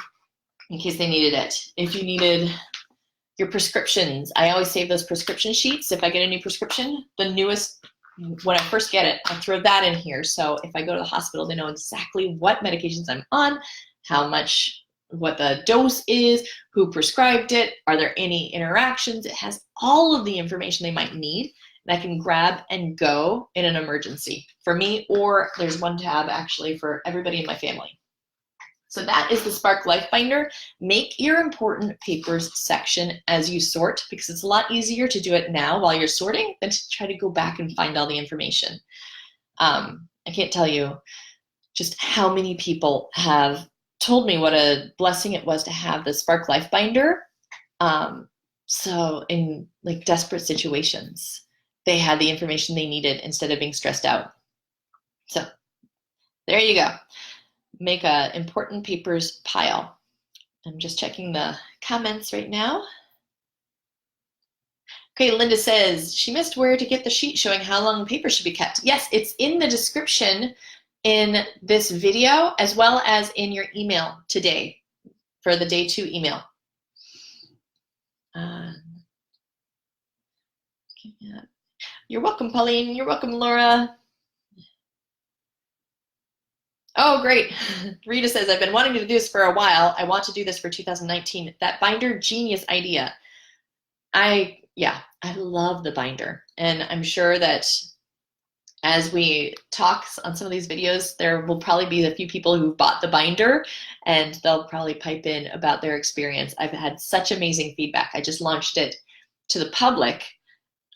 in case they needed it. If you needed your prescriptions, I always save those prescription sheets. If I get a new prescription, the newest, when I first get it, I throw that in here. So if I go to the hospital, they know exactly what medications I'm on, how much, what the dose is, who prescribed it, are there any interactions. It has all of the information they might need, and I can grab and go in an emergency for me, or there's one tab actually for everybody in my family. So that is the Spark Life Binder. Make your important papers section as you sort, because it's a lot easier to do it now while you're sorting than to try to go back and find all the information. I can't tell you just how many people have told me what a blessing it was to have the Spark Life Binder. So in like desperate situations, they had the information they needed instead of being stressed out. So there you go. Make a important papers pile. I'm just checking the comments right now. Okay, Linda says she missed where to get the sheet showing how long the paper should be kept. Yes, it's in the description in this video, as well as in your email today for the day 2 email. You're welcome, Pauline. You're welcome, Laura. Oh, great. Rita says, I've been wanting to do this for a while. I want to do this for 2019. That binder, genius idea. I love the binder. And I'm sure that as we talk on some of these videos, there will probably be a few people who've bought the binder, and they'll probably pipe in about their experience. I've had such amazing feedback. I just launched it to the public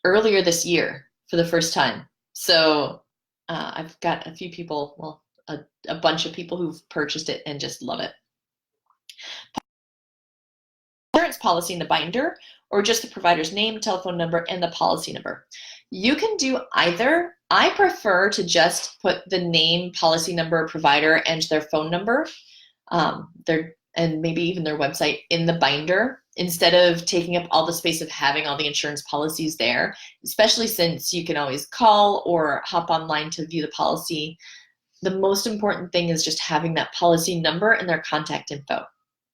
earlier this year for the first time. So I've got a few people, well, a bunch of people who've purchased it and just love it. Insurance policy in the binder, or just the provider's name, telephone number, and the policy number. You can do either. I prefer to just put the name, policy number, provider, and their phone number, and maybe even their website in the binder, instead of taking up all the space of having all the insurance policies there, especially since you can always call or hop online to view the policy. The most important thing is just having that policy number and their contact info.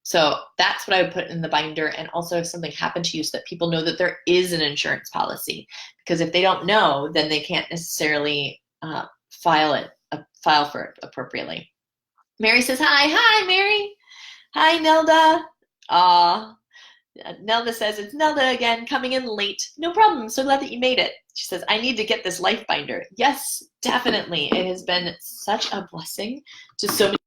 So that's what I would put in the binder. And also if something happened to you, so that people know that there is an insurance policy. Because if they don't know, then they can't necessarily file for it appropriately. Mary says, hi, Mary. Hi, Nelda. Nelda says, it's Nelda again, coming in late. No problem. I'm so glad that you made it. She says, I need to get this life binder. Yes, definitely. It has been such a blessing to so many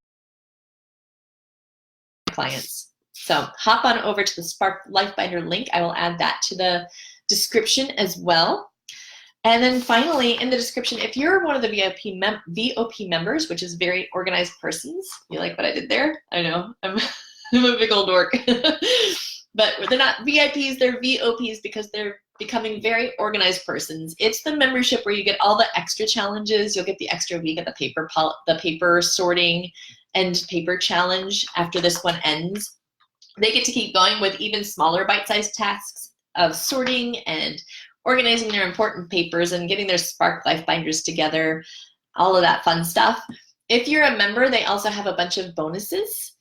clients. So hop on over to the Spark Life Binder link. I will add that to the description as well. And then finally, in the description, if you're one of the VOP members, which is very organized persons, you like what I did there? I know, I'm a big old dork. But they're not VIPs, they're VOPs because they're becoming very organized persons. It's the membership where you get all the extra challenges. You'll get the extra week of the paper sorting and paper challenge after this one ends. They get to keep going with even smaller bite-sized tasks of sorting and organizing their important papers and getting their Spark Life Binders together, all of that fun stuff. If you're a member, they also have a bunch of bonuses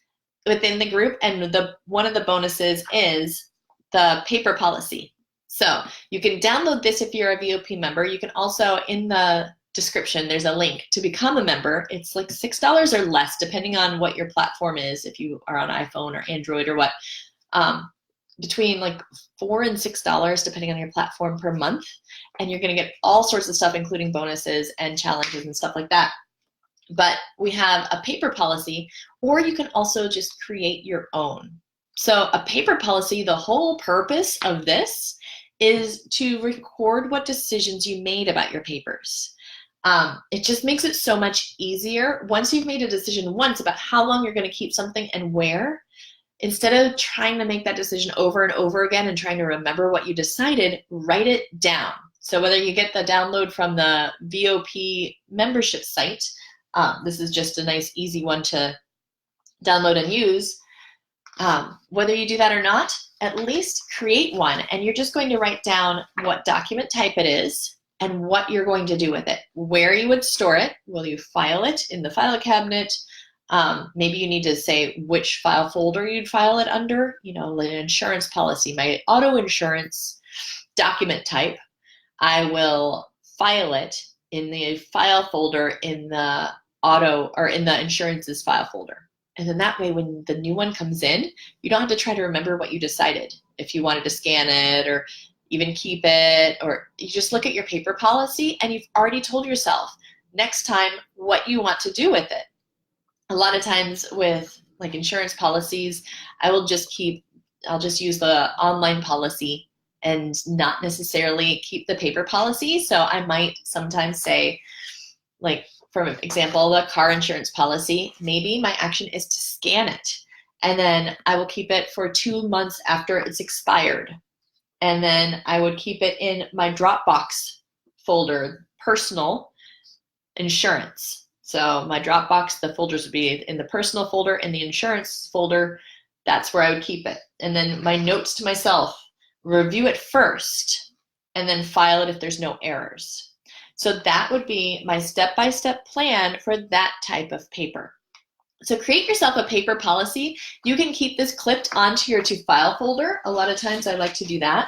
within the group, and one of the bonuses is the paper policy. So you can download this if you're a VOP member. You can also, in the description, there's a link to become a member. It's like $6 or less, depending on what your platform is, if you are on iPhone or Android or what. Between like $4 and $6, depending on your platform, per month. And you're going to get all sorts of stuff, including bonuses and challenges and stuff like that. But we have a paper policy, or you can also just create your own. So a paper policy, the whole purpose of this is to record what decisions you made about your papers. It just makes it so much easier. Once you've made a decision once about how long you're going to keep something and where, instead of trying to make that decision over and over again and trying to remember what you decided, write it down. So whether you get the download from the VOP membership site, this is just a nice, easy one to download and use. Whether you do that or not, at least create one, and you're just going to write down what document type it is and what you're going to do with it, where you would store it. Will you file it in the file cabinet? Maybe you need to say which file folder you'd file it under, you know, an insurance policy, my auto insurance document type. I will file it in the file folder in the auto or in the insurances file folder. And then that way, when the new one comes in, you don't have to try to remember what you decided. If you wanted to scan it or even keep it, or you just look at your paper policy and you've already told yourself next time what you want to do with it. A lot of times with like insurance policies, I'll just use the online policy and not necessarily keep the paper policy. So I might sometimes say, like, for example, the car insurance policy, maybe my action is to scan it, and then I will keep it for 2 months after it's expired. And then I would keep it in my Dropbox folder, personal insurance. So my Dropbox, the folders would be in the personal folder, in the insurance folder. That's where I would keep it. And then my notes to myself, review it first, and then file it if there's no errors. So that would be my step-by-step plan for that type of paper. So create yourself a paper policy. You can keep this clipped onto your to file folder. A lot of times I like to do that.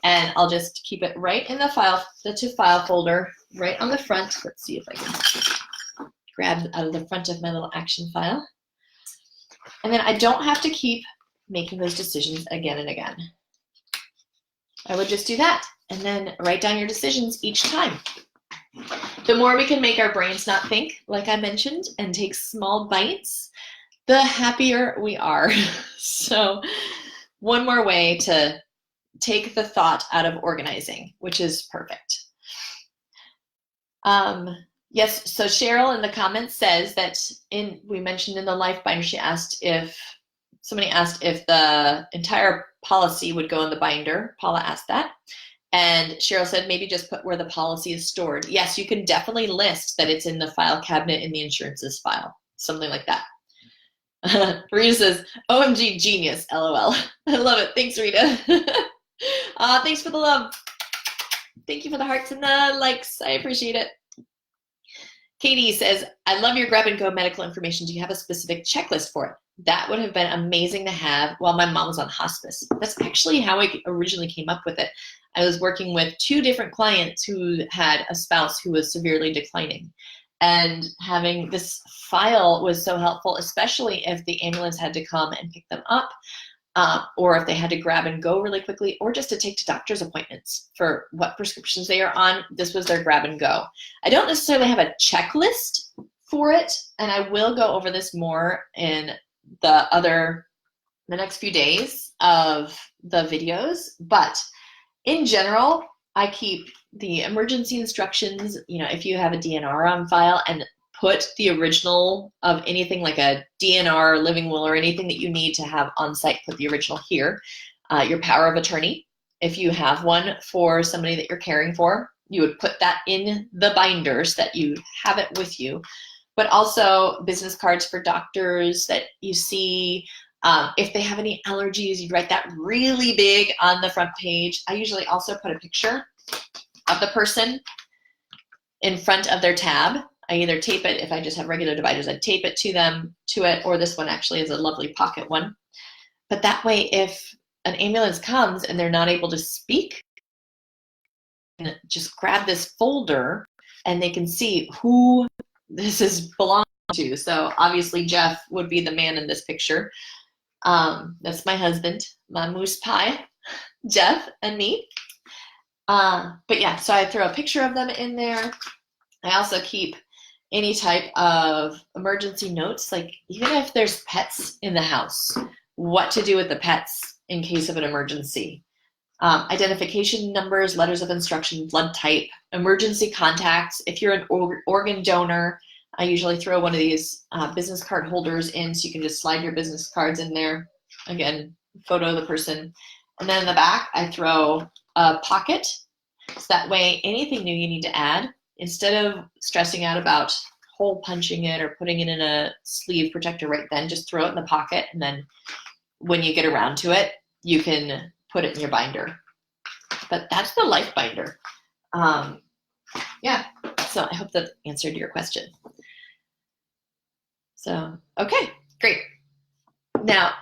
And I'll just keep it right in the to file folder, right on the front. Let's see if I can grab out of the front of my little action file. And then I don't have to keep making those decisions again and again. I would just do that and then write down your decisions each time. The more we can make our brains not think, like I mentioned, and take small bites, the happier we are. So one more way to take the thought out of organizing, which is perfect. Yes, so Cheryl in the comments says that we mentioned in the Life Binder, somebody asked if the entire policy would go in the binder. Paula asked that. And Cheryl said, maybe just put where the policy is stored. Yes, you can definitely list that it's in the file cabinet in the insurances file, something like that. Rita says, OMG, genius, LOL. I love it. Thanks, Rita. Thanks for the love. Thank you for the hearts and the likes. I appreciate it. Katie says, I love your grab and go medical information. Do you have a specific checklist for it? That would have been amazing to have while my mom was on hospice. That's actually how I originally came up with it. I was working with 2 different clients who had a spouse who was severely declining. And having this file was so helpful, especially if the ambulance had to come and pick them up. or if they had to grab and go really quickly, or just to take to doctor's appointments for what prescriptions they are on. This was their grab and go. I don't necessarily have a checklist for it, and I will go over this more in the next few days of the videos. But in general, I keep the emergency instructions, if you have a DNR on file, and put the original of anything like a DNR, living will, or anything that you need to have on site, put the original here. Your power of attorney, if you have one for somebody that you're caring for, you would put that in the binders that you have it with you. But also business cards for doctors that you see. If they have any allergies, you'd write that really big on the front page. I usually also put a picture of the person in front of their tab. I either tape it, if I just have regular dividers, I'd tape it to it, or this one actually is a lovely pocket one. But that way, if an ambulance comes and they're not able to speak, just grab this folder and they can see who this is belonging to. So obviously Jeff would be the man in this picture. That's my husband, my moose pie, Jeff, and me. But yeah, so I throw a picture of them in there. I also keep any type of emergency notes, like even if there's pets in the house, what to do with the pets in case of an emergency. Identification numbers, letters of instruction, blood type, emergency contacts. If you're an organ donor, I usually throw one of these business card holders in, so you can just slide your business cards in there. Again, photo of the person. And then in the back, I throw a pocket. So that way, anything new you need to add, instead of stressing out about hole punching it or putting it in a sleeve protector right then, just throw it in the pocket. And then when you get around to it, you can put it in your binder. But that's the life binder. Yeah, so I hope that answered your question. So, okay, great. Now,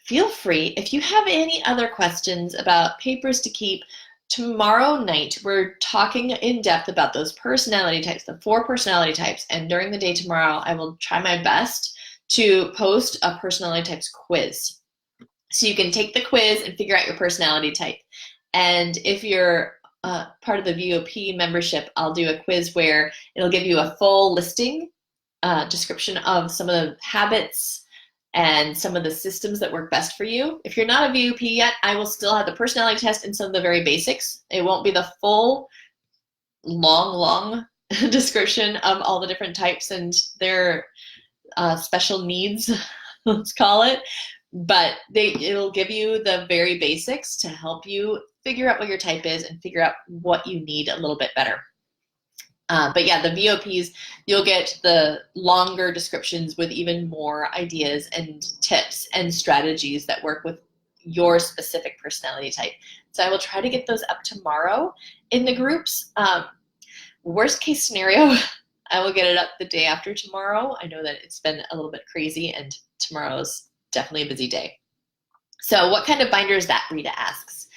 feel free, if you have any other questions about papers to keep, tomorrow night we're talking in depth about those personality types, the 4 personality types, and during the day tomorrow I will try my best to post a personality types quiz. So you can take the quiz and figure out your personality type. And if you're part of the VOP membership, I'll do a quiz where it'll give you a full listing, description of some of the habits and some of the systems that work best for you. If you're not a VOP yet, I will still have the personality test and some of the very basics. It won't be the full, long description of all the different types and their special needs, let's call it. But it'll give you the very basics to help you figure out what your type is and figure out what you need a little bit better. But yeah, the VOPs, you'll get the longer descriptions with even more ideas and tips and strategies that work with your specific personality type. So I will try to get those up tomorrow in the groups. Worst case scenario, I will get it up the day after tomorrow. I know that it's been a little bit crazy and tomorrow's definitely a busy day. So what kind of binder is that, Rita asks.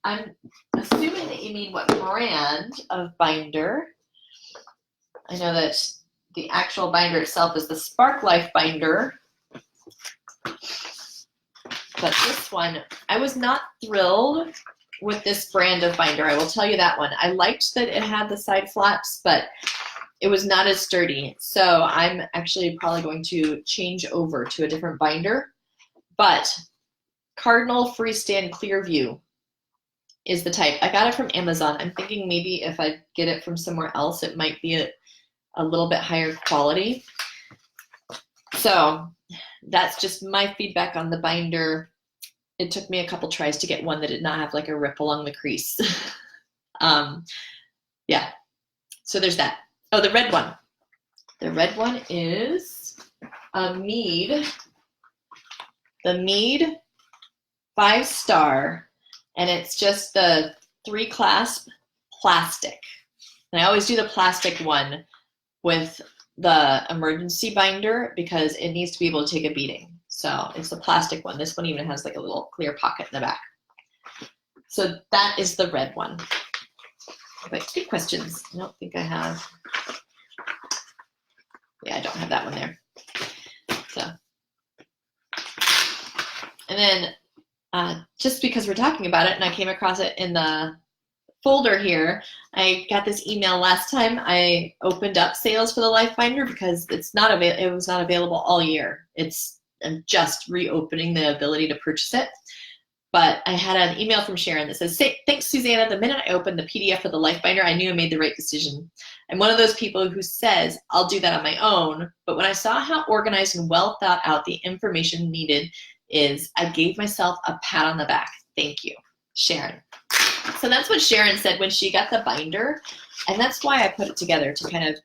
I'm assuming that you mean what brand of binder. I know that the actual binder itself is the Spark Life binder. But this one, I was not thrilled with this brand of binder. I will tell you that one. I liked that it had the side flaps, but it was not as sturdy. So I'm actually probably going to change over to a different binder. But Cardinal Freestand Clearview is the type. I got it from Amazon. I'm thinking maybe if I get it from somewhere else, it might be a little bit higher quality. So that's just my feedback on the binder. It took me a couple tries to get one that did not have like a rip along the crease. Yeah, so there's that. Oh, the red one. The red one is a Mead. The Mead 5-star. And it's just the 3-clasp plastic. And I always do the plastic one with the emergency binder because it needs to be able to take a beating. So it's the plastic one. This one even has like a little clear pocket in the back. So that is the red one. But good questions. I don't think I have. Yeah, I don't have that one there. So, And then just because we're talking about it and I came across it in the folder here, I got this email last time I opened up sales for the Life Binder because it was not available all year. I'm just reopening the ability to purchase it. But I had an email from Sharon that says, thanks, Susanna. The minute I opened the PDF of the Life Binder, I knew I made the right decision. I'm one of those people who says, I'll do that on my own. But when I saw how organized and well thought out the information needed is, I gave myself a pat on the back. Thank you, Sharon. So that's what Sharon said when she got the binder. And that's why I put it together, to kind of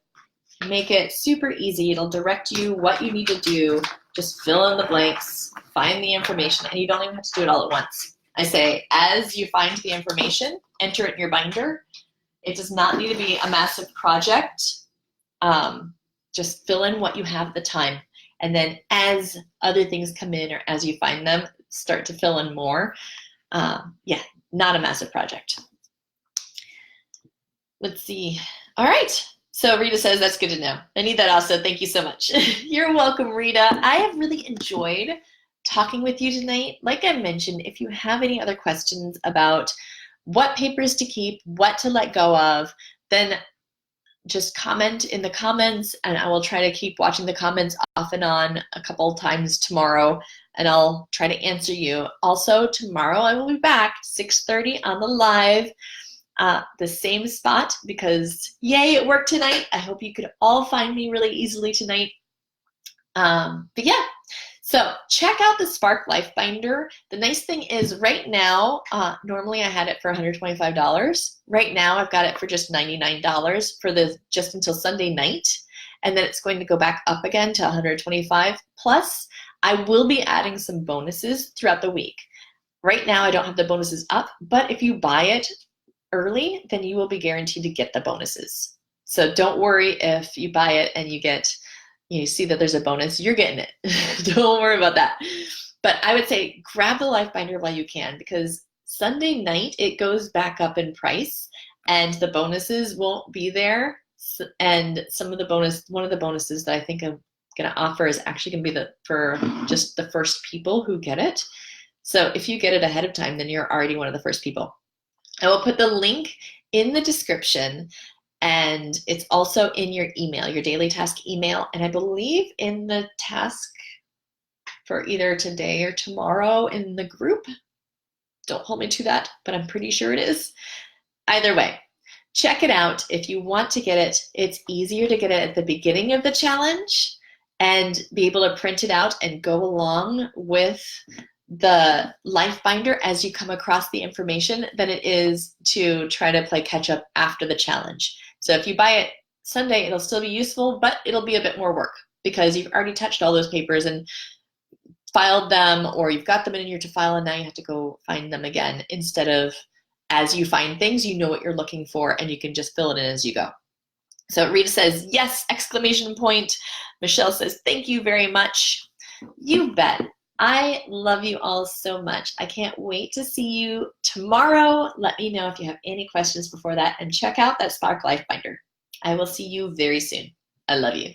make it super easy. It'll direct you what you need to do. Just fill in the blanks, find the information, and you don't even have to do it all at once. I say, as you find the information, enter it in your binder. It does not need to be a massive project. Just fill in what you have at the time. And then as other things come in or as you find them, start to fill in more. Yeah, not a massive project. Let's see. All right. So Rita says, that's good to know. I need that also. Thank you so much. You're welcome, Rita. I have really enjoyed talking with you tonight. Like I mentioned, if you have any other questions about what papers to keep, what to let go of, then just comment in the comments, and I will try to keep watching the comments off and on a couple times tomorrow, and I'll try to answer you. Also, tomorrow I will be back 6:30 on the live. The same spot, because yay, it worked tonight. I hope you could all find me really easily tonight. But yeah, so check out the Spark Life Binder. The nice thing is right now, normally I had it for $125. Right now I've got it for just $99 for just until Sunday night. And then it's going to go back up again to $125. Plus, I will be adding some bonuses throughout the week. Right now I don't have the bonuses up, but if you buy it early, then you will be guaranteed to get the bonuses. So don't worry if you buy it and you see that there's a bonus, you're getting it. Don't worry about that. But I would say grab the Life Binder while you can, because Sunday night it goes back up in price and the bonuses won't be there. And one of the bonuses that I think I'm going to offer is actually going to be for just the first people who get it. So if you get it ahead of time, then you're already one of the first people. I will put the link in the description, and it's also in your email, your daily task email, and I believe in the task for either today or tomorrow in the group. Don't hold me to that, but I'm pretty sure it is. Either way, check it out. If you want to get it, it's easier to get it at the beginning of the challenge and be able to print it out and go along with the Life Binder as you come across the information than it is to try to play catch up after the challenge. So if you buy it Sunday, it'll still be useful, but it'll be a bit more work because you've already touched all those papers and filed them, or you've got them in your to file and now you have to go find them again, instead of as you find things, you know what you're looking for and you can just fill it in as you go. So Rita says, yes, exclamation point. Michelle says, thank you very much. You bet. I love you all so much. I can't wait to see you tomorrow. Let me know if you have any questions before that, and check out that Spark Life Binder. I will see you very soon. I love you.